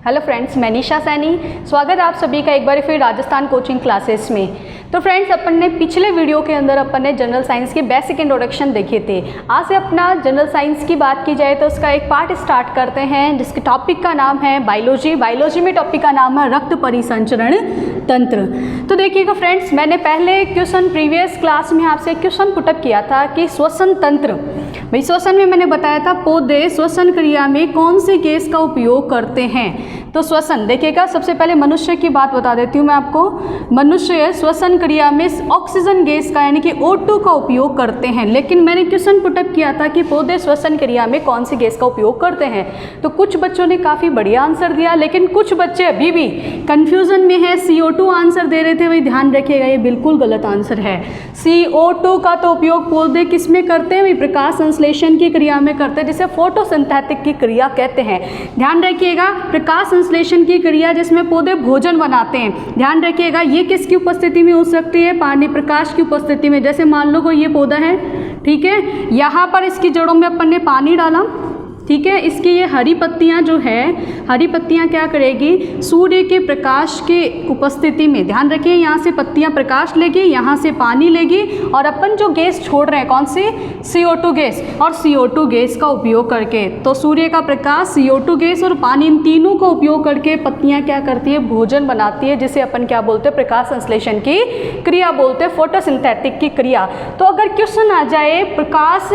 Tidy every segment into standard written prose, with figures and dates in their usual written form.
Hello friends, मैं निशा सैनी। स्वागत है आप सभी का एक बार फिर राजस्थान कोचिंग क्लासेस में। तो फ्रेंड्स, अपन ने पिछले वीडियो के अंदर अपन ने जनरल साइंस के बेसिक इंट्रोडक्शन देखे थे। आज से अपना जनरल साइंस की बात की जाए तो उसका एक पार्ट स्टार्ट करते हैं जिसके टॉपिक का नाम है बायोलॉजी। बायोलॉजी में टॉपिक का नाम है रक्त परिसंचरण तंत्र। तो देखिएगा फ्रेंड्स, मैंने पहले क्वेश्चन प्रीवियस क्लास में आपसे क्वेश्चन पुटअप किया था कि श्वसन तंत्र। भाई श्वसन में मैंने बताया था पौधे श्वसन क्रिया में कौन सी गैस का उपयोग करते हैं। तो श्वसन देखिएगा, सबसे पहले मनुष्य की बात बता देती हूँ मैं आपको। मनुष्य श्वसन क्रिया में ऑक्सीजन गैस का यानी कि O2 का उपयोग करते हैं। लेकिन मैंने क्वेश्चन पुटअप किया था कि पौधे श्वसन क्रिया में कौन सी गैस का उपयोग करते हैं। तो कुछ बच्चों ने काफ़ी बढ़िया आंसर दिया, लेकिन कुछ बच्चे अभी भी कन्फ्यूजन में है, CO2 आंसर दे रहे थे। वही ध्यान रखिएगा, ये बिल्कुल गलत आंसर है। CO2 का तो उपयोग पौधे किस में करते हैं? वही प्रकाश संश्लेषण की क्रिया में करते हैं, जिसे फोटोसिंथेटिक की क्रिया कहते हैं। ध्यान रखिएगा, प्रकाश संश्लेषण की क्रिया जिसमें पौधे भोजन बनाते हैं। ध्यान रखिएगा, ये किसकी उपस्थिति में हो सकती है? पानी प्रकाश की उपस्थिति में। जैसे मान लो कोई ये पौधा है, ठीक है, यहाँ पर इसकी जड़ों में अपन ने पानी डाला, ठीक है। इसकी ये हरी पत्तियाँ जो है, हरी पत्तियाँ क्या करेगी? सूर्य के प्रकाश के उपस्थिति में, ध्यान रखिए, यहाँ से पत्तियाँ प्रकाश लेगी, यहाँ से पानी लेगी, और अपन जो गैस छोड़ रहे हैं कौन सी? CO2 gas. और CO2 गैस का उपयोग करके, तो सूर्य का प्रकाश, CO2 गैस और पानी, इन तीनों का उपयोग करके पत्तियाँ क्या करती है? भोजन बनाती है, जिसे अपन क्या बोलते हैं? प्रकाश संश्लेषण की क्रिया बोलते हैं, फोटोसिंथेटिक की क्रिया। तो अगर क्वेश्चन आ जाए प्रकाश,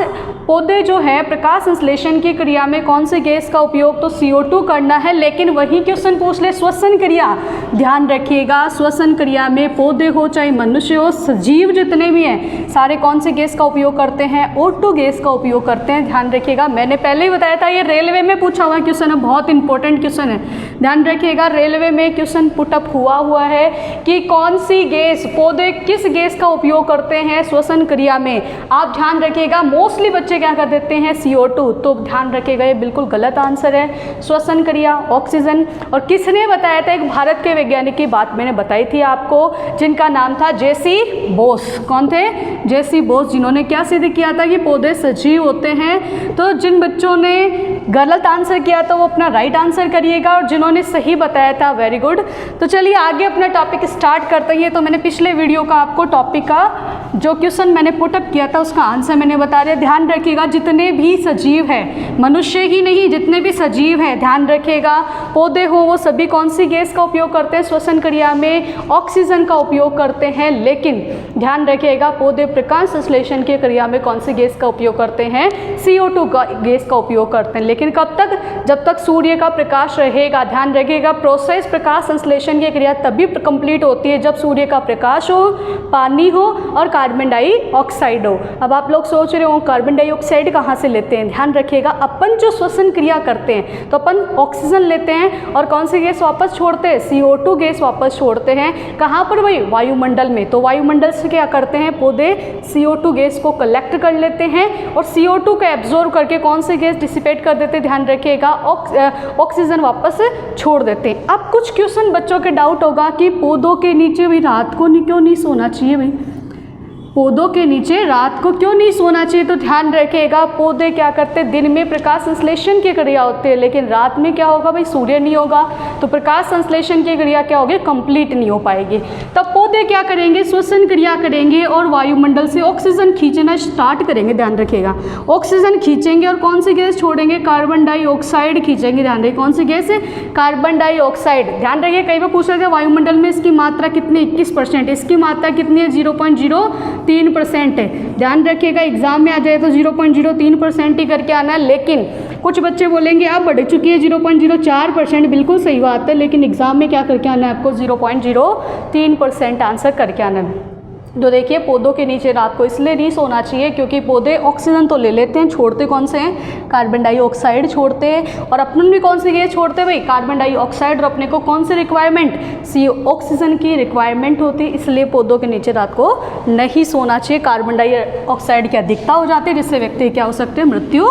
पौधे जो है प्रकाश संश्लेषण की क्रिया में कौन से गैस का उपयोग, तो CO2 करना है। लेकिन वही क्वेश्चन पूछ ले श्वसन क्रिया, ध्यान रखिएगा, श्वसन क्रिया में पौधे हो चाहे मनुष्य हो, सजीव जितने भी हैं, सारे कौन से गैस का उपयोग करते हैं? O2 गैस का उपयोग करते हैं। ध्यान रखिएगा, मैंने पहले ही बताया था, ये रेलवे में पूछा हुआ क्वेश्चन है, बहुत इंपॉर्टेंट क्वेश्चन है। ध्यान रखिएगा, रेलवे में क्वेश्चन पुटअप हुआ है कि कौन सी गैस, पौधे किस गैस का उपयोग करते हैं श्वसन क्रिया में। आप ध्यान रखिएगा, मोस्टली बच्चे क्या कर देते हैं? CO2। तो ध्यान रखिएगा, ये बिल्कुल गलत आंसर है। श्वसन क्रिया ऑक्सीजन। और किसने बताया था? एक भारत के वैज्ञानिक की बात मैंने बताई थी आपको, जिनका नाम था JC बोस। कौन थे? JC बोस, जिन्होंने क्या सिद्ध किया था कि पौधे सजीव होते हैं। तो जिन बच्चों ने गलत आंसर किया था वो अपना राइट आंसर करिएगा, और जिन्होंने सही बताया था वेरी गुड। तो चलिए आगे अपना टॉपिक स्टार्ट करते हैं। तो मैंने पिछले वीडियो का आपको टॉपिक का जो क्वेश्चन मैंने पुटअप किया था उसका आंसर मैंने बता दिया। ध्यान रखिएगा, जितने भी सजीव हैं, मनुष्य ही नहीं, जितने भी सजीव हैं, ध्यान रखिएगा, पौधे हो, वो सभी कौन सी गैस का उपयोग करते हैं? श्वसन क्रिया में ऑक्सीजन का उपयोग करते हैं। लेकिन ध्यान रखिएगा, पौधे प्रकाश संश्लेषण की क्रिया में कौन सी गैस का उपयोग करते हैं? CO2 गैस का उपयोग करते हैं। लेकिन कब तक? जब तक सूर्य का प्रकाश रहेगा। ध्यान रखिएगा, प्रोसेस प्रकाश संश्लेषण की क्रिया तभी कंप्लीट होती है जब सूर्य का प्रकाश हो, पानी हो और कार्बन डाइऑक्साइड हो। अब आप लोग सोच रहे हो कार्बन डाइऑक्साइड कहाँ से लेते हैं? ध्यान रखिएगा, अपन जो श्वसन क्रिया करते हैं तो अपन ऑक्सीजन लेते हैं और कौन सी गैस वापस छोड़ते हैं? CO2 गैस वापस छोड़ते हैं। कहाँ पर? वही वायुमंडल में। तो वायुमंडल से क्या करते हैं? पौधे CO2 गैस को कलेक्ट कर लेते हैं और CO2 को एब्जॉर्ब करके कौन सी गैस डिसिपेट कर देते हैं? ध्यान रखिएगा, ऑक्सीजन वापस छोड़ देते हैं। अब कुछ क्वेश्चन बच्चों के डाउट होगा कि पौधों के नीचे भी रात को क्यों नहीं सोना चाहिए? भाई पौधों के नीचे रात को क्यों नहीं सोना चाहिए? तो ध्यान रखिएगा, पौधे क्या करते हैं? दिन में प्रकाश संश्लेषण की क्रिया होती है, लेकिन रात में क्या होगा? भाई सूर्य नहीं होगा, तो प्रकाश संश्लेषण की क्रिया क्या होगी? कंप्लीट नहीं हो पाएगी। तब पौधे क्या करेंगे? श्वसन क्रिया करेंगे और वायुमंडल से ऑक्सीजन खींचना स्टार्ट करेंगे। ध्यान रखिएगा, ऑक्सीजन खींचेंगे और कौन सी गैस छोड़ेंगे? कार्बन डाइऑक्साइड खींचेंगे। ध्यान रखिए, कौन सी गैस है? Carbon dioxide. ध्यान रखिए, कई बार पूछ रहे थे वायुमंडल में इसकी मात्रा कितनी? 21%। इसकी मात्रा कितनी है? 0.03% है। ध्यान रखिएगा, एग्जाम में आ जाए तो 0.03% ही करके आना है। लेकिन कुछ बच्चे बोलेंगे आप बढ़ चुकी है 0.04%, बिल्कुल सही बात है, लेकिन एग्जाम में क्या करके आना है आपको? 0.03% आंसर करके आना है। तो देखिए, पौधों के नीचे रात को इसलिए नहीं सोना चाहिए क्योंकि पौधे ऑक्सीजन तो ले लेते हैं, छोड़ते कौन से हैं? कार्बन डाइऑक्साइड छोड़ते हैं। और अपन भी कौन सी गैस छोड़ते हैं? भाई कार्बन डाइऑक्साइड। और अपने को कौन सी रिक्वायरमेंट? ऑक्सीजन की रिक्वायरमेंट होती है, इसलिए पौधों के नीचे रात को नहीं सोना चाहिए। कार्बन डाइऑक्साइड की अधिकता हो जाती है, जिससे व्यक्ति क्या हो सकते हैं? मृत्यु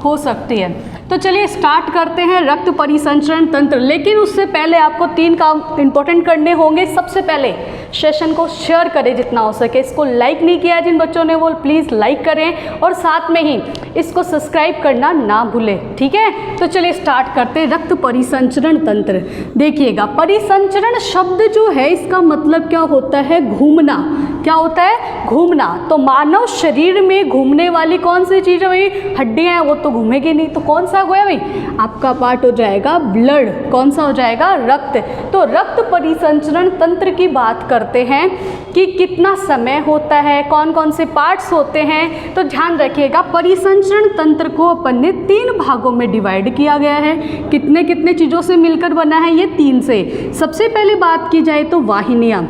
हो सकती है। तो चलिए स्टार्ट करते हैं रक्त परिसंचरण तंत्र। लेकिन उससे पहले आपको 3 काम इंपॉर्टेंट करने होंगे। सबसे पहले सेशन को शेयर करें जितना हो सके, इसको लाइक नहीं किया जिन बच्चों ने वो प्लीज़ लाइक करें और साथ में ही इसको सब्सक्राइब करना ना भूलें, ठीक है। तो चलिए स्टार्ट करते हैं रक्त परिसंचरण तंत्र। देखिएगा, परिसंचरण शब्द जो है इसका मतलब क्या होता है? घूमना। क्या होता है? घूमना। तो मानव शरीर में घूमने वाली कौन सी चीज़ है भाई? हड्डियाँ हैं, वो तो घूमेगी नहीं, तो कौन सा हुआ भाई? आपका पार्ट हो जाएगा ब्लड। कौन सा हो जाएगा? रक्त। तो रक्त परिसंचरण तंत्र की बात करते हैं कि कितना समय होता है, कौन कौन से पार्ट्स होते हैं। तो ध्यान रखिएगा, परिसंचरण तंत्र को अपन ने 3 भागों में डिवाइड किया गया है। कितने कितने चीज़ों से मिलकर बना है? ये 3 से। सबसे पहले बात की जाए तो वाहिनियाँ।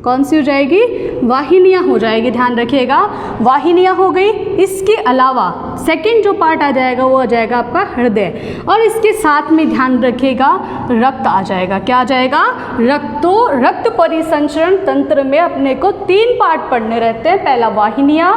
कौन सी हो जाएगी? वाहिनियाँ हो जाएगी। ध्यान रखिएगा, वाहिनियाँ हो गई। इसके अलावा सेकंड जो पार्ट आ जाएगा वो आ जाएगा आपका हृदय, और इसके साथ में ध्यान रखिएगा रक्त आ जाएगा। क्या आ जाएगा? रक्त। तो रक्त परिसंचरण तंत्र में अपने को 3 पार्ट पढ़ने रहते हैं। पहला वाहिनियाँ,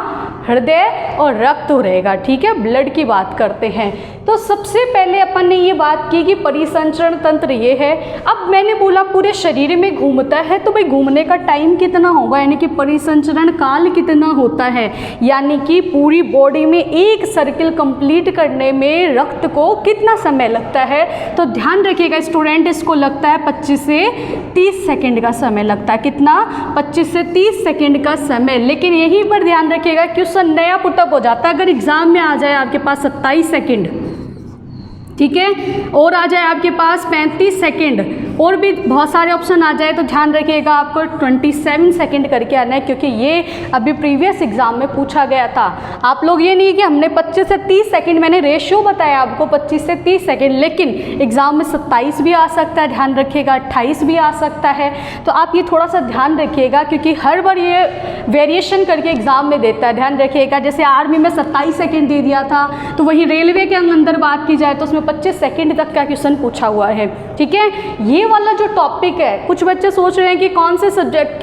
हृदय और रक्त रहेगा, ठीक है। ब्लड की बात करते हैं। तो सबसे पहले अपन ने ये बात की कि परिसंचरण तंत्र ये है। अब मैंने बोला पूरे शरीर में घूमता है, तो भाई घूमने का टाइम कितना होगा, यानी कि परिसंचरण काल कितना होता है, यानी कि पूरी बॉडी में एक सर्किल कंप्लीट करने में रक्त को कितना समय लगता है। तो ध्यान रखिएगा स्टूडेंट, इसको लगता है 25 से 30 सेकेंड का समय लगता है। कितना? 25 से 30 सेकेंड का समय। लेकिन यहीं पर ध्यान रखिएगा क्वेश्चन नया पुटअप हो जाता है। अगर एग्जाम में आ जाए आपके पास 27 सेकेंड, ठीक है, और आ जाए आपके पास 35 सेकेंड, और भी बहुत सारे ऑप्शन आ जाए, तो ध्यान रखिएगा आपको 27 सेकेंड करके आना है, क्योंकि ये अभी प्रीवियस एग्जाम में पूछा गया था। आप लोग ये नहीं कि हमने 25 से 30 सेकेंड, मैंने रेशियो बताया आपको 25 से 30 सेकेंड, लेकिन एग्जाम में 27 भी आ सकता है, ध्यान रखिएगा 28 भी आ सकता है। तो आप ये थोड़ा सा ध्यान रखिएगा, क्योंकि हर बार ये वेरिएशन करके एग्जाम में देता है। ध्यान रखिएगा, जैसे आर्मी में 27 सेकेंड दे दिया था, तो वही रेलवे के अंदर बात की जाए तो उसमें 25 सेकेंड तक का क्वेश्चन पूछा हुआ है, ठीक है। ये वाला जो टॉपिक है, कुछ बच्चे सोच रहे हैं कि कौन से सब्जेक्ट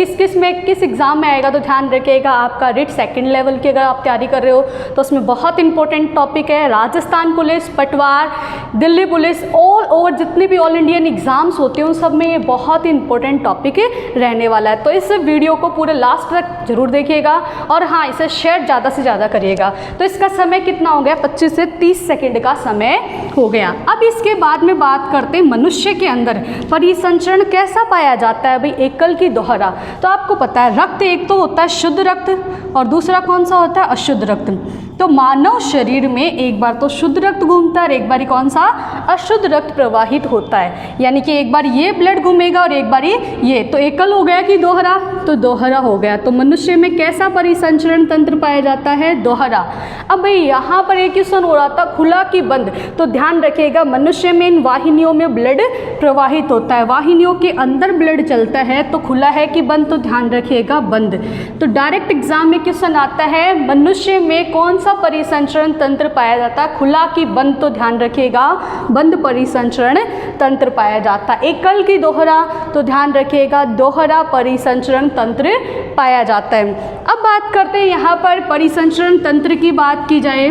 किस एग्जाम में आएगा, तो ध्यान रखिएगा आपका रिट सेकंड लेवल की अगर आप तैयारी कर रहे हो तो उसमें बहुत इंपॉर्टेंट टॉपिक है। राजस्थान पुलिस, पटवार, दिल्ली पुलिस, ऑल ओवर जितने भी ऑल इंडियन एग्जाम्स होते हैं उन सब में ये बहुत ही इंपॉर्टेंट टॉपिक रहने वाला है। तो इस वीडियो को पूरे लास्ट तक जरूर देखिएगा, और हाँ, इसे शेयर ज़्यादा से ज़्यादा करिएगा। तो इसका समय कितना हो गया? 25 से 30 सेकेंड का समय हो गया। अब इसके बाद में बात करते हैं मनुष्य के अंदर परिसंचरण कैसा पाया जाता है भाई? एकल की दोहरा। तो आपको पता है रक्त एक तो होता है शुद्ध रक्त और दूसरा कौन सा होता है? अशुद्ध रक्त। तो मानव शरीर में एक बार तो शुद्ध रक्त घूमता है और एक बार कौन सा? अशुद्ध रक्त प्रवाहित होता है, यानी कि एक बार ये ब्लड घूमेगा और एक बार ये। तो एकल हो गया कि दोहरा? तो दोहरा हो गया। तो मनुष्य में कैसा परिसंचरण तंत्र पाया जाता है? दोहरा। अब भाई यहाँ पर एक क्वेश्चन हो रहा था खुला कि बंद, तो ध्यान रखिएगा मनुष्य में इन वाहिनियों में ब्लड प्रवाहित होता है, वाहिनियों के अंदर ब्लड चलता है, तो खुला है कि बंद? तो ध्यान रखिएगा बंद। तो डायरेक्ट एग्जाम में क्वेश्चन आता है मनुष्य में कौन सा परिसंचरण तंत्र पाया जाता है, खुला कि बंद? तो ध्यान रखिएगा बंद परिसंचरण तंत्र पाया जाता है। एकल की दोहरा? तो ध्यान रखिएगा दोहरा परिसंचरण तंत्र पाया जाता है। अब बात करते हैं यहाँ पर परिसंचरण तंत्र की बात की जाए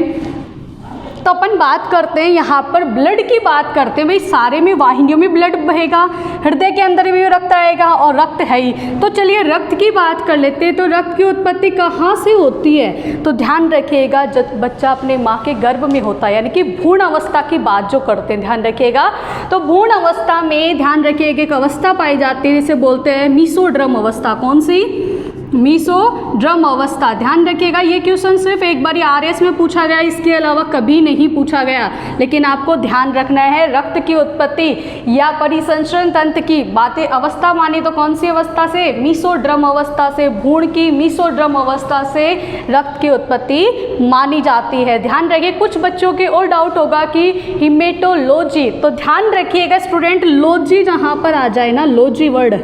तो अपन बात करते हैं यहाँ पर ब्लड की बात करते हैं। भाई सारे में वाहिनियों में ब्लड बहेगा, हृदय के अंदर भी रक्त आएगा और रक्त है ही। तो चलिए रक्त की बात कर लेते हैं। तो रक्त की उत्पत्ति कहाँ से होती है? तो ध्यान रखिएगा जब बच्चा अपने माँ के गर्भ में होता है, यानी कि भ्रूण अवस्था की बात जो करते हैं, ध्यान रखिएगा। तो भ्रूण अवस्था में ध्यान रखिएगा एक अवस्था पाई जाती है, इसे बोलते हैं मीसोड्रम अवस्था। कौन सी? मीसोड्रम अवस्था। ध्यान रखिएगा ये क्वेश्चन सिर्फ एक बार आरएस में पूछा गया, इसके अलावा कभी नहीं पूछा गया। लेकिन आपको ध्यान रखना है रक्त की उत्पत्ति या परिसंचरण तंत्र की बातें अवस्था मानी तो कौन सी अवस्था से? मीसोड्रम अवस्था से। भ्रूण की मीसोड्रम अवस्था से रक्त की उत्पत्ति मानी जाती है। ध्यान रखिए कुछ बच्चों के और डाउट होगा कि हिमेटोलॉजी, तो ध्यान रखिएगा स्टूडेंट लॉजी जहाँ पर आ जाए ना, लॉजी वर्ड,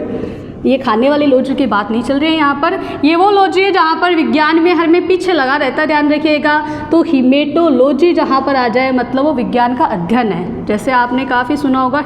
ये खाने वाली लॉजी की बात नहीं चल रही है यहाँ पर, ये वो लॉजी है जहाँ पर विज्ञान में हर में पीछे लगा रहता है, ध्यान रखिएगा। तो हिमेटोलॉजी जहाँ पर आ जाए मतलब वो विज्ञान का अध्ययन है। जैसे आपने काफ़ी सुना होगा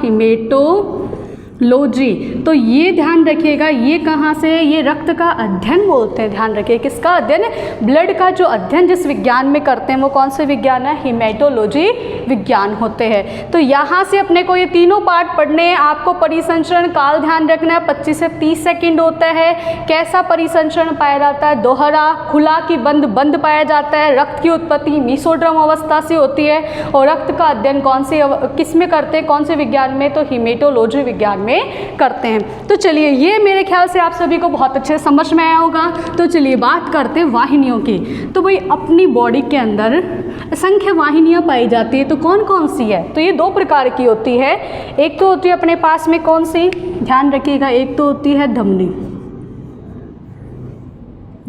लोजी। तो ये ध्यान रखिएगा, ये कहाँ से, ये रक्त का अध्ययन बोलते हैं। ध्यान रखिए किसका अध्ययन, ब्लड का जो अध्ययन जिस विज्ञान में करते हैं वो कौन से विज्ञान है, हीमेटोलॉजी विज्ञान होते हैं। तो यहाँ से अपने को ये तीनों पार्ट पढ़ने हैं। आपको परिसंचरण काल ध्यान रखना है, 25 से 30 सेकेंड होता है। कैसा परिसंचरण पाया जाता है, दोहरा, खुला कि बंद, बंद पाया जाता है। रक्त की उत्पत्ति मीसोड्रम अवस्था से होती है और रक्त का अध्ययन कौन से किस में करते हैं, कौन से विज्ञान में, तो हीमेटोलॉजी विज्ञान में करते हैं। तो चलिए ये मेरे ख्याल से आप सभी को बहुत अच्छे से समझ में आया होगा। तो चलिए बात करते हैं वाहिनियों की। तो भाई अपनी बॉडी के अंदर असंख्य वाहिनियाँ पाई जाती है, तो कौन कौन सी है, तो ये दो प्रकार की होती है। एक तो होती है अपने पास में कौन सी, ध्यान रखिएगा, एक तो होती है धमनी,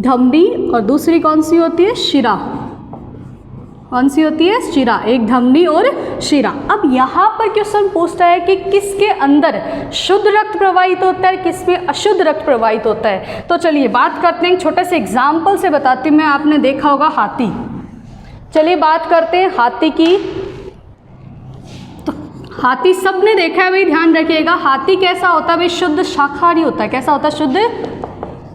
धमनी, और दूसरी कौन सी होती है, शिरा। कौन सी होती है, शिरा। एक धमनी और शिरा। अब यहाँ पर क्वेश्चन पूछता है कि किसके अंदर शुद्ध रक्त प्रवाहित होता है, किसमें अशुद्ध रक्त प्रवाहित होता है। तो चलिए बात करते हैं, छोटे से एग्जाम्पल से बताती हूँ मैं। आपने देखा होगा हाथी, चलिए बात करते हैं हाथी की। तो हाथी सबने देखा है भाई, ध्यान रखिएगा। हाथी कैसा होता है भाई, शुद्ध शाकाहारी होता है। कैसा होता है, शुद्ध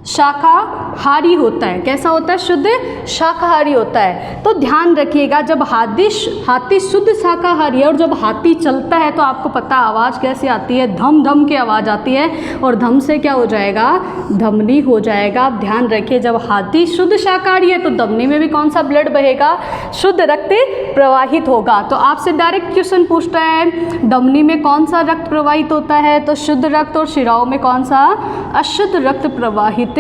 शाकाहारी होता है। कैसा होता है, शुद्ध शाकाहारी होता है। तो ध्यान रखिएगा, जब हाथी शुद्ध शाकाहारी है और जब हाथी चलता है तो आपको पता आवाज़ कैसे आती है, धम धम की आवाज़ आती है, और धम से क्या हो जाएगा, धमनी हो जाएगा। आप ध्यान रखिए, जब हाथी शुद्ध शाकाहारी है तो धमनी में भी कौन सा ब्लड बहेगा, शुद्ध रक्त प्रवाहित होगा। तो आपसे डायरेक्ट क्वेश्चन पूछता है धमनी में कौन सा रक्त प्रवाहित होता है, तो शुद्ध रक्त, और शिराओं में कौन सा अशुद्ध रक्त प्रवाहित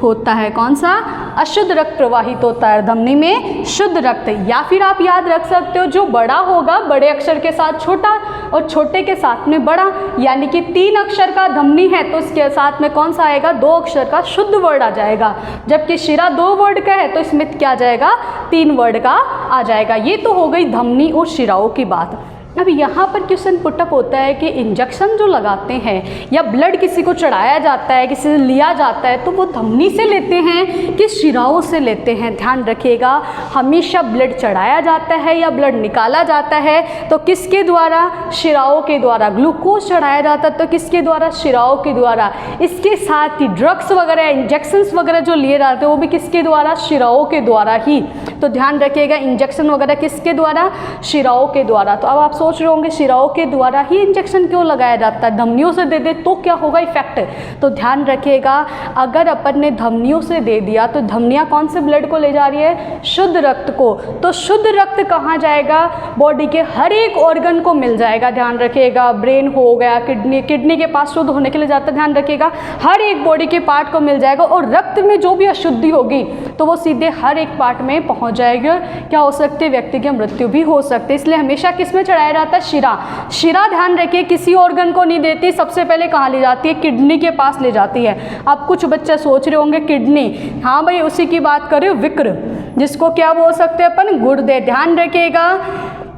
होता है। कौन सा, अशुद्ध रक्त प्रवाहित होता है, धमनी में शुद्ध रक्त। या फिर आप याद रख सकते हो, जो बड़ा होगा बड़े अक्षर के साथ छोटा और छोटे के साथ में बड़ा, यानी कि 3 अक्षर का धमनी है तो इसके साथ में कौन सा आएगा, 2 अक्षर का शुद्ध वर्ड आ जाएगा। जबकि शिरा 2 वर्ड का है तो इसमें क्या आ जाएगा, 3 वर्ड का आ जाएगा। ये तो हो गई धमनी और शिराओं की बात। अब यहाँ पर क्वेश्चन पुटअप होता है कि इंजेक्शन जो लगाते हैं या ब्लड किसी को चढ़ाया जाता है, किसी से लिया जाता है, तो वो धमनी से लेते हैं कि शिराओं से लेते हैं। ध्यान रखिएगा, हमेशा ब्लड चढ़ाया जाता है या ब्लड निकाला जाता है तो किसके द्वारा, शिराओं के द्वारा। ग्लूकोज चढ़ाया जाता है तो किसके द्वारा, शिराओं के द्वारा। इसके साथ ही ड्रग्स वगैरह, इंजेक्शंस वगैरह जो लिए जाते हैं वो भी किसके द्वारा, शिराओं के द्वारा ही। तो ध्यान रखिएगा, इंजेक्शन वगैरह किसके द्वारा, शिराओं के द्वारा। तो अब आप सोच रहे होंगे शिराओं के द्वारा ही इंजेक्शन क्यों लगाया जाता है, धमनियों से दे दे तो क्या होगा इफेक्ट। तो ध्यान रखिएगा, अगर अपन ने धमनियों से दे दिया तो धमनियाँ कौन से ब्लड को ले जा रही है, शुद्ध रक्त को। तो शुद्ध रक्त कहाँ जाएगा, बॉडी के हर एक ऑर्गन को मिल जाएगा। ध्यान रखिएगा, ब्रेन हो गया, किडनी के पास शुद्ध होने के लिए जाता है। ध्यान रखिएगा, हर एक बॉडी के पार्ट को मिल जाएगा। और रक्त में जो भी अशुद्धि होगी तो वो सीधे हर एक पार्ट में पहुँच जाएगी। क्या हो सकती है, व्यक्ति की मृत्यु भी हो सकती है। इसलिए हमेशा किस में चढ़ाया जाता है, शिरा। शिरा ध्यान रखिए किसी ऑर्गन को नहीं देती, सबसे पहले कहाँ ले जाती है, किडनी के पास ले जाती है। अब कुछ बच्चे सोच रहे होंगे किडनी, हाँ भाई उसी की बात कर रहे हो, विक्र, जिसको क्या बोल सकते हैं अपन, गुर्दे। ध्यान रखिएगा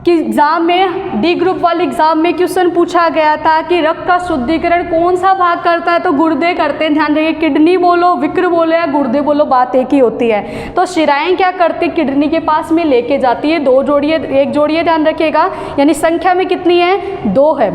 कि एग्जाम में, डी ग्रुप वाले एग्जाम में क्वेश्चन पूछा गया था कि रक्त का शुद्धिकरण कौन सा भाग करता है, तो गुर्दे करते हैं। ध्यान रखिए, किडनी बोलो, विक्र बोलो या गुर्दे बोलो, बात एक ही होती है। तो शिराएं क्या करती, किडनी के पास में लेके जाती है। 2 जोड़ी है, 1 जोड़ी है, ध्यान रखिएगा, यानी संख्या में कितनी है, 2 है।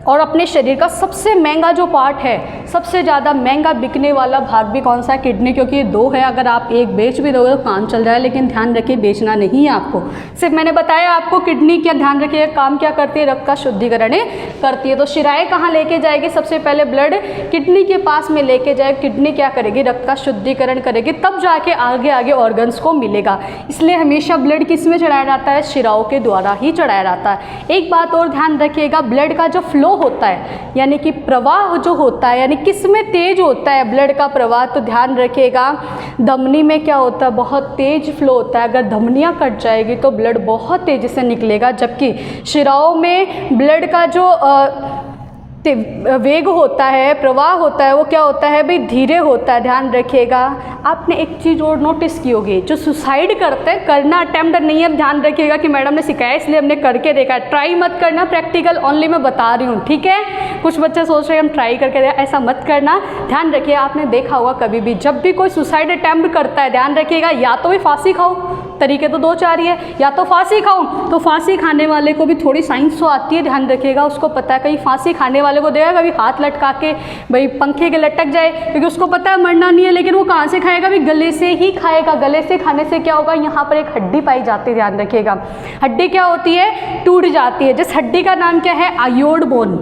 और अपने शरीर का सबसे महंगा जो पार्ट है, सबसे ज़्यादा महंगा बिकने वाला भाग भी कौन सा है, किडनी, क्योंकि ये 2 है। अगर आप एक बेच भी दोगे तो काम चल रहा है, लेकिन ध्यान रखिए बेचना नहीं है आपको। सिर्फ मैंने बताया आपको किडनी क्या, ध्यान रखिए काम क्या करती है, रक्त का शुद्धिकरण करती है। तो शिराएं कहाँ लेके जाएगी, सबसे पहले ब्लड किडनी के पास में लेके जाए, किडनी क्या करेगी, रक्त का शुद्धिकरण करेगी, तब जाके आगे आगे ऑर्गन्स को मिलेगा। इसलिए हमेशा ब्लड किस में चढ़ाया जाता है, शिराओं के द्वारा ही चढ़ाया जाता है। एक बात और ध्यान रखिएगा, ब्लड का जो फ्लो होता है, यानी कि प्रवाह जो होता है, यानी किस में तेज होता है ब्लड का प्रवाह, तो ध्यान रखिएगा धमनी में क्या होता है, बहुत तेज फ्लो होता है। अगर धमनियाँ कट जाएगी तो ब्लड बहुत तेजी से निकलेगा, जबकि शिराओं में ब्लड का जो वेग होता है, प्रवाह होता है, वो क्या होता है भाई, धीरे होता है। ध्यान रखिएगा। आपने एक चीज़ और नोटिस की होगी, जो सुसाइड करते हैं, करना अटेम्प्ट नहीं है, ध्यान रखिएगा कि मैडम ने सिखाया इसलिए हमने करके देखा है, ट्राई मत करना, प्रैक्टिकल ओनली मैं बता रही हूँ, ठीक है। कुछ बच्चे सोच रहे हैं हम ट्राई करके देखा, ऐसा मत करना। ध्यान रखिए, आपने देखा होगा कभी भी जब भी कोई सुसाइड अटेम्प्ट करता है, ध्यान रखिएगा या तो भी फांसी खाओ, तरीके तो दो चार ही है, या तो फांसी खाऊं, तो फांसी खाने वाले को भी थोड़ी साइंस तो आती है, ध्यान रखिएगा, उसको पता है कहीं फांसी खाने वाले को देगा कभी हाथ लटका के भाई पंखे के लटक जाए, क्योंकि उसको पता है मरना नहीं है, लेकिन वो कहाँ से खाएगा, भी गले से ही खाएगा। गले से खाने से क्या होगा, यहाँ पर एक हड्डी पाई जाती है, ध्यान रखिएगा। हड्डी क्या होती है, टूट जाती है। जिस हड्डी का नाम क्या है, आयोड बोन।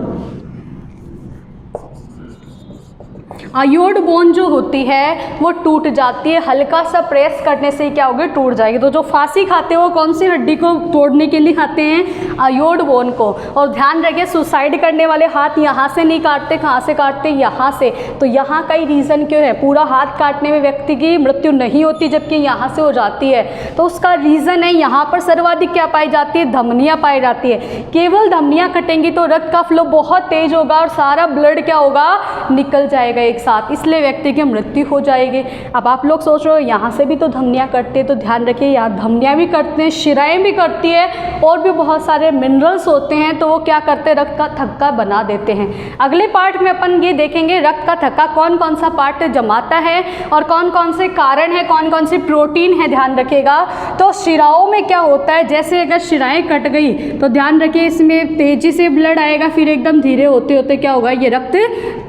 आयोड बोन जो होती है वो टूट जाती है, हल्का सा प्रेस करने से ही क्या होगी, टूट जाएगी। तो जो फांसी खाते हैं वो कौन सी हड्डी को तोड़ने के लिए खाते हैं, आयोड बोन को। और ध्यान रखिए, सुसाइड करने वाले हाथ यहाँ से नहीं काटते, कहाँ से काटते, यहाँ से। तो यहाँ का ही रीज़न क्यों है, पूरा हाथ काटने में व्यक्ति की मृत्यु नहीं होती, जबकि यहाँ से हो जाती है। तो उसका रीज़न है, यहाँ पर सर्वाधिक क्या पाई जाती है, धमनियाँ पाई जाती है। केवल धमनियाँ कटेंगी तो रक्त का फ्लो बहुत तेज होगा और सारा ब्लड क्या होगा, निकल जाएगा एक साथ, इसलिए व्यक्ति की मृत्यु हो जाएगी। अब आप लोग सोच रहे हो यहाँ से भी तो धमनियाँ कटती है, तो ध्यान रखिए, यहाँ धमनियाँ भी कटते हैं, शिराएँ भी कटती है, और भी बहुत सारे मिनरल्स होते हैं, तो वो क्या करते हैं, रक्त का थक्का बना देते हैं। अगले पार्ट में अपन ये देखेंगे रक्त का थक्का कौन कौन सा पार्ट जमाता है और कौन कौन से कारण है, कौन कौन सी प्रोटीन है, ध्यान रखिएगा। तो शिराओं में क्या होता है, जैसे अगर शिराएँ कट गई तो ध्यान रखिए इसमें तेजी से ब्लड आएगा, फिर एकदम धीरे होते होते क्या होगा, ये रक्त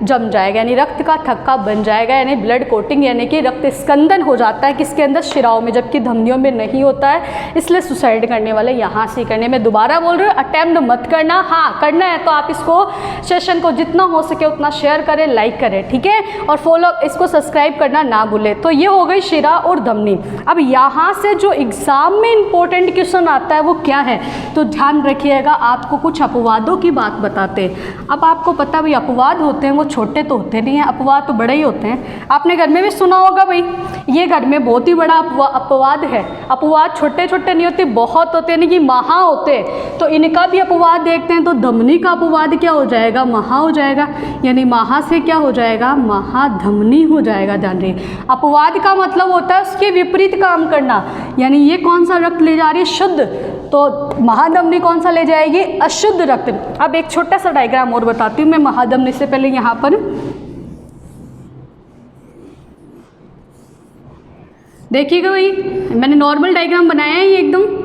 जम जाएगा, यानी रक्त का थक्का बन जाएगा, यानी ब्लड कोटिंग, यानी कि रक्त स्कंदन हो जाता है किसके अंदर, शिराओं में, जबकि धमनियों में नहीं होता है। इसलिए सुसाइड करने वाले यहाँ से करने, मैं दोबारा बोल रही हूँ, अटेम्प्ट मत करना, हाँ करना है तो आप इसको सेशन को जितना हो सके उतना शेयर करें, लाइक करें, ठीक है, और फॉलो इसको सब्सक्राइब करना ना भूलें। तो ये हो गई शिरा और धमनी। अब यहाँ से जो एग्जाम में इंपॉर्टेंट क्वेश्चन आता है वो क्या है, तो ध्यान रखिएगा, आपको कुछ अपवादों की बात बताते हैं। अब आपको पता भाई अपवाद होते हैं वो छोटे तो होते नहीं हैं, अपवाद तो बड़े ही होते हैं। आपने घर में भी सुना होगा भाई, ये घर में बहुत ही बड़ा अपवाद है। अपवाद छोटे छोटे नहीं होते, बहुत होते, यानी कि महा होते। तो इनका भी अपवाद देखते हैं, तो धमनी का अपवाद क्या हो जाएगा, महा हो जाएगा, यानी महा से क्या हो जाएगा, महाधमनी हो जाएगा। ध्यान रखिए, अपवाद का मतलब होता है उसके विपरीत काम करना, यानी ये कौन सा रक्त ले जा रही है, शुद्ध, तो महाधमनी कौन सा ले जाएगी, अशुद्ध रक्त। अब एक छोटा सा डायग्राम और बताती हूँ मैं महाधमनी से पहले। यहाँ पर देखिएगा भाई, मैंने नॉर्मल डायग्राम बनाया है, ये एकदम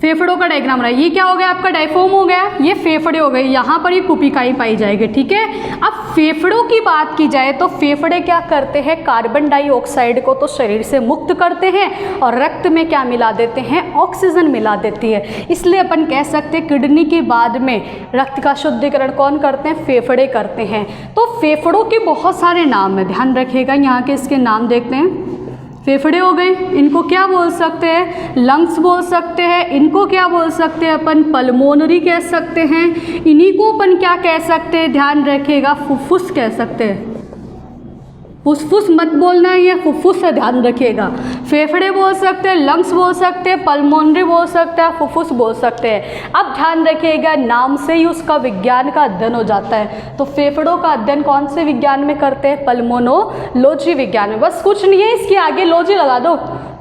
फेफड़ों का डायग्राम रहा है। ये क्या हो गया, आपका डायफ्राम हो गया, ये फेफड़े हो गए, यहाँ पर ये कुपिकाई पाई जाएगी, ठीक है। अब फेफड़ों की बात की जाए तो फेफड़े क्या करते हैं, कार्बन डाइऑक्साइड को तो शरीर से मुक्त करते हैं और रक्त में क्या मिला देते हैं, ऑक्सीजन मिला देती है। इसलिए अपन कह सकते हैं किडनी के बाद में रक्त का शुद्धिकरण कौन करते हैं, फेफड़े करते हैं। तो फेफड़ों के बहुत सारे नाम है, ध्यान रखिएगा, यहाँ के इसके नाम देखते हैं। फेफड़े हो गए, इनको क्या बोल सकते हैं, लंग्स बोल सकते हैं, इनको क्या बोल सकते हैं अपन, पल्मोनरी कह सकते हैं, इन्हीं को अपन क्या कह सकते हैं, ध्यान रखिएगा, फुफ्फुस कह सकते हैं। फुसफुस मत बोलना है, ये फुफ्फुस है, ध्यान रखिएगा। फेफड़े बोल सकते हैं, लंग्स बोल सकते हैं, पल्मोनरी बोल सकते हैं, फुफ्फुस बोल सकते हैं। अब ध्यान रखिएगा, नाम से ही उसका विज्ञान का अध्ययन हो जाता है। तो फेफड़ों का अध्ययन कौन से विज्ञान में करते हैं, पल्मोनोलॉजी विज्ञान में। बस कुछ नहीं है, इसके आगे लॉजी लगा दो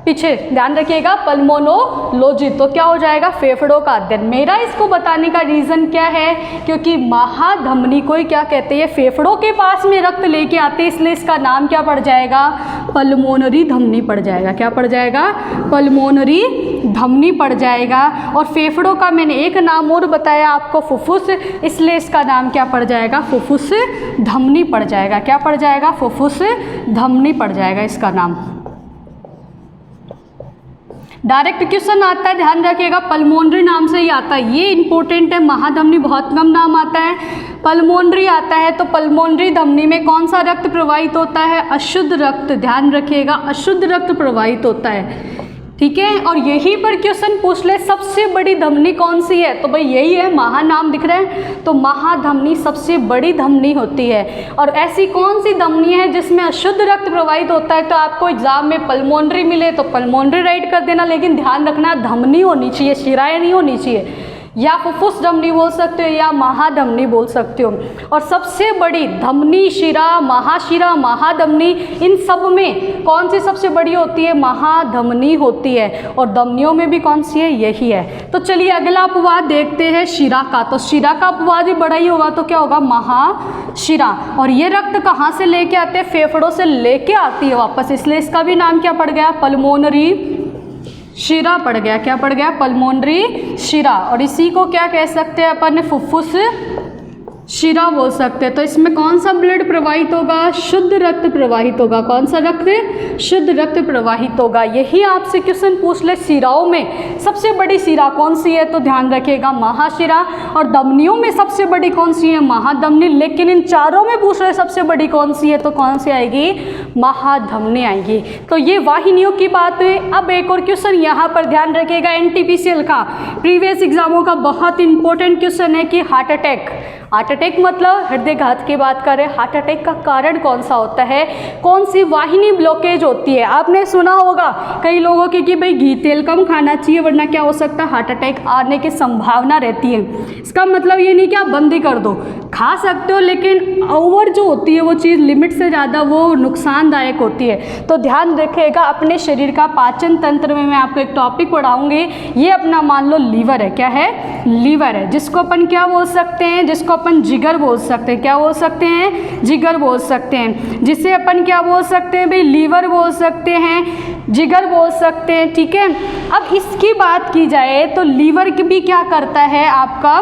पीछे, ध्यान रखिएगा, पल्मोनोलॉजी, तो क्या हो जाएगा, फेफड़ों का अध्ययन। मेरा इसको बताने का रीज़न क्या है, क्योंकि महाधमनी को ही क्या कहते हैं, फेफड़ों के पास में रक्त लेके आते हैं, इसलिए इसका नाम क्या पड़ जाएगा, पल्मोनरी धमनी पड़ जाएगा। क्या पड़ जाएगा, पल्मोनरी धमनी पड़ जाएगा। और फेफड़ों का मैंने एक नाम और बताया आपको, फुफ्फुस, इसलिए इसका नाम क्या पड़ जाएगा, फुफ्फुस धमनी पड़ जाएगा। क्या पड़ जाएगा, फुफ्फुस धमनी पड़ जाएगा इसका नाम। डायरेक्ट क्वेश्चन आता है, ध्यान रखिएगा, पल्मोनरी नाम से ही आता है, ये इंपॉर्टेंट है। महाधमनी बहुत कम नाम आता है, पल्मोनरी आता है। तो पल्मोनरी धमनी में कौन सा रक्त प्रवाहित होता है, अशुद्ध रक्त, ध्यान रखिएगा, अशुद्ध रक्त प्रवाहित होता है, ठीक है। और यही पर क्वेश्चन पूछ ले सबसे बड़ी धमनी कौन सी है, तो भाई यही है, महा नाम दिख रहा है, तो महाधमनी सबसे बड़ी धमनी होती है। और ऐसी कौन सी धमनी है जिसमें अशुद्ध रक्त प्रवाहित होता है, तो आपको एग्जाम में पल्मोनरी मिले तो पल्मोनरी राइट कर देना, लेकिन ध्यान रखना धमनी होनी चाहिए, शिराएं नहीं होनी चाहिए। या फुफ्फुस धमनी बोल सकते हो या महाधमनी बोल सकते हो। और सबसे बड़ी धमनी, शिरा, महाधमनी, इन सब में कौन सी सबसे बड़ी होती है, महाधमनी होती है। और धमनियों में भी कौन सी है, यही है। तो चलिए अगला अपवाद देखते हैं शिरा का। तो शिरा का अपवाद भी बड़ा ही होगा, तो क्या होगा, महाशिरा। और ये रक्त कहाँ से लेके आते हैं, फेफड़ों से लेके आती है वापस, इसलिए इसका भी नाम क्या पड़ गया, पल्मोनरी शिरा पड़ गया, क्या पड़ गया? पल्मोनरी शिरा। और इसी को क्या कह सकते हैं अपन? फुफ्फुस शिरा बोल सकते हैं। तो इसमें कौन सा ब्लड प्रवाहित होगा? शुद्ध रक्त प्रवाहित होगा। कौन सा रक्त? शुद्ध रक्त प्रवाहित होगा। यही आपसे क्वेश्चन पूछ ले, शिराओं में सबसे बड़ी शिरा कौन सी है? तो ध्यान रखिएगा महाशिरा। और धमनियों में सबसे बड़ी कौन सी है? महाधमनी। लेकिन इन चारों में पूछ रहे सबसे बड़ी कौन सी है, तो कौन सी आएगी? महाधमनी आएगी। तो ये वाहिनियों की बात हुई। अब एक और क्वेश्चन यहाँ पर ध्यान रखिएगा, एनटीपीसीएल का प्रीवियस एग्जामों का बहुत इंपॉर्टेंट क्वेश्चन है कि हार्ट अटैक। हार्ट अटैक मतलब हृदय घात की बात करें। हार्ट अटैक का कारण कौन सा होता है? कौन सी वाहिनी ब्लॉकेज होती है? आपने सुना होगा कई लोगों के कि भाई घी तेल कम खाना चाहिए वरना क्या हो सकता है? हार्ट अटैक आने की संभावना रहती है। इसका मतलब ये नहीं कि आप बंद ही कर दो, खा सकते हो, लेकिन ओवर जो होती है वो चीज़ लिमिट से ज़्यादा वो नुकसानदायक होती है। तो ध्यान रखिएगा अपने शरीर का पाचन तंत्र में मैं आपको एक टॉपिक पढ़ाऊंगी। ये अपना मान लो लीवर है। क्या है? लीवर है, जिसको अपन क्या बोल सकते हैं? जिसको अपन जिगर बोल सकते हैं। क्या बोल सकते हैं? जिगर बोल सकते हैं। जिसे अपन क्या बोल सकते हैं भाई? लीवर बोल सकते हैं, जिगर बोल सकते हैं। ठीक है। अब इसकी बात की जाए तो लीवर भी क्या करता है आपका?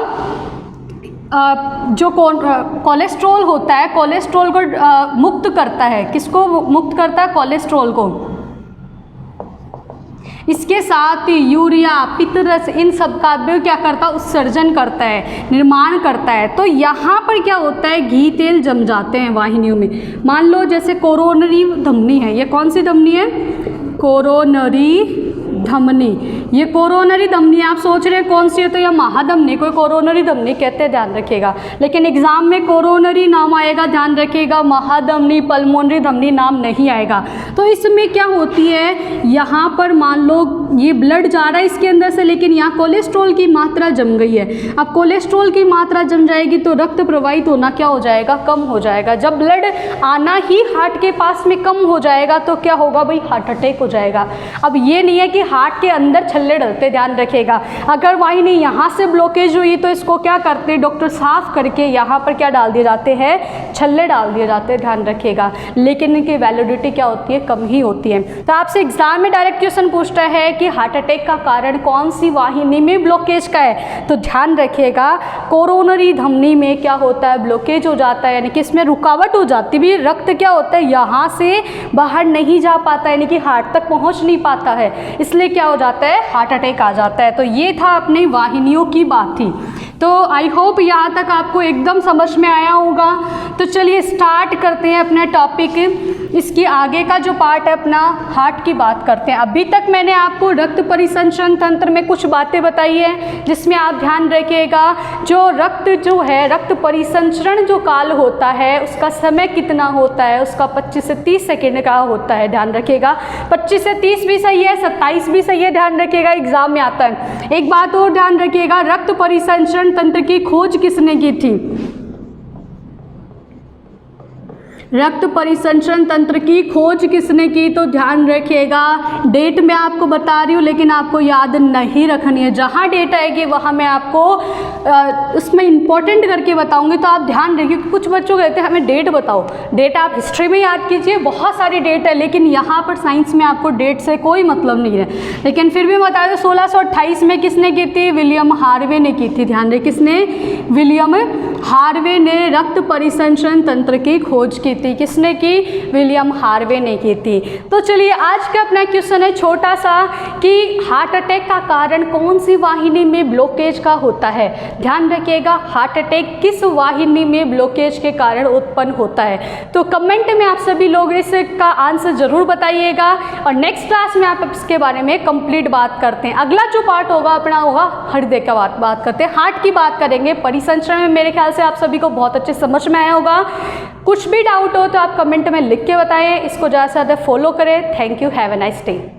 जो कोलेस्ट्रॉल होता है, कोलेस्ट्रॉल को मुक्त करता है। किसको मुक्त करता है? कोलेस्ट्रॉल को। इसके साथ ही यूरिया, पित्तरस, इन सब का भी क्या करता है? उत्सर्जन करता है, निर्माण करता है। तो यहाँ पर क्या होता है? घी तेल जम जाते हैं वाहिनियों में। मान लो जैसे कोरोनरी धमनी है, ये कौन सी धमनी है? कोरोनरी धमनी। ये कोरोनरी धमनी आप सोच रहे हैं कौन सी है? तो यह महाधमनी, कोई कोरोनरी धमनी कहते हैं, ध्यान रखिएगा। लेकिन एग्जाम में कोरोनरी नाम आएगा, ध्यान रखिएगा। महाधमनी, पल्मोनरी धमनी नाम नहीं आएगा। तो इसमें क्या होती है? यहाँ पर मान लो ये ब्लड जा रहा है इसके अंदर से, लेकिन यहाँ कोलेस्ट्रॉल की मात्रा जम गई है। अब कोलेस्ट्रॉल की मात्रा जम जाएगी तो रक्त प्रवाहित होना क्या हो जाएगा? कम हो जाएगा। जब ब्लड आना ही हार्ट के पास में कम हो जाएगा तो क्या होगा भाई? हार्ट अटैक हो जाएगा। अब ये नहीं है कि हार्ट के अंदर छल्ले डलते, ध्यान रखिएगा। अगर वाहिनी यहाँ से ब्लॉकेज हुई तो इसको क्या करते हैं? डॉक्टर साफ करके यहाँ पर क्या डाल दिए जाते हैं? छल्ले डाल दिए जाते हैं, ध्यान रखिएगा। लेकिन इनकी वैलिडिटी क्या होती है? कम ही होती है। तो आपसे एग्जाम में डायरेक्ट क्वेश्चन पूछता है कि हार्ट अटैक का कारण कौन सी वाहिनी में ब्लॉकेज का है? तो ध्यान रखिएगा कोरोनरी धमनी में क्या होता है? ब्लॉकेज हो जाता है, यानी कि इसमें रुकावट हो जाती है। रक्त क्या होता है? यहाँ से बाहर नहीं जा पाता, यानी कि हार्ट तक पहुँच नहीं पाता है, इसलिए क्या हो जाता है? हार्ट अटैक आ जाता है। तो ये था अपनी वाहिनियों की बात थी। तो आई होप यहाँ तक आपको एकदम समझ में आया होगा। तो चलिए स्टार्ट करते हैं अपना टॉपिक। इसकी आगे का जो पार्ट है अपना हार्ट की बात करते हैं। अभी तक मैंने आपको रक्त परिसंचरण तंत्र में कुछ बातें बताई है, जिसमें आप ध्यान रखिएगा जो रक्त जो है, रक्त परिसंचरण जो काल होता है उसका समय कितना होता है? उसका 25 से 30 सेकेंड का होता है, ध्यान रखिएगा। 25 से 30 भी सही है, 27 भी सही है, ध्यान रखिएगा, एग्जाम में आता है। एक बात और ध्यान रखिएगा, रक्त परिसंचरण तंत्र की खोज किसने की थी? रक्त परिसंचरण तंत्र की खोज किसने की? तो ध्यान रखिएगा, डेट मैं आपको बता रही हूँ लेकिन आपको याद नहीं रखनी है। जहाँ डेट आएगी वहाँ मैं आपको उसमें इंपॉर्टेंट करके बताऊंगी। तो आप ध्यान रखिए। कुछ बच्चों कहते हैं हमें डेट बताओ। डेट आप हिस्ट्री में याद कीजिए, बहुत सारी डेट है, लेकिन यहाँ पर साइंस में आपको डेट से कोई मतलब नहीं है। लेकिन फिर भी बता दो 1628 में किसने की थी? विलियम हार्वे ने की थी। ध्यान रखिए, किसने? विलियम हार्वे ने रक्त परिसंचरण तंत्र की खोज की थी। किसने की? विलियम हार्वे ने की थी। तो चलिए आज का अपना क्वेश्चन है छोटा सा कि हार्ट अटैक का कारण कौन सी वाहिनी में ब्लॉकेज का होता है? ध्यान रखिएगा, हार्ट अटैक किस वाहिनी में ब्लॉकेज के कारण उत्पन्न होता है? तो कमेंट में आप सभी लोग इसका आंसर जरूर बताइएगा और नेक्स्ट क्लास में आप इसके बारे में कंप्लीट बात करते हैं। अगला जो पार्ट होगा अपना होगा हृदय का बात करते हैं, हार्ट की बात करेंगे। परिसंचरण में मेरे ख्याल से आप सभी को बहुत अच्छे समझ में आया होगा। कुछ भी डाउट हो तो आप कमेंट में लिख के बताएं। इसको ज़्यादा से ज़्यादा फॉलो करें। Thank you, have a nice day.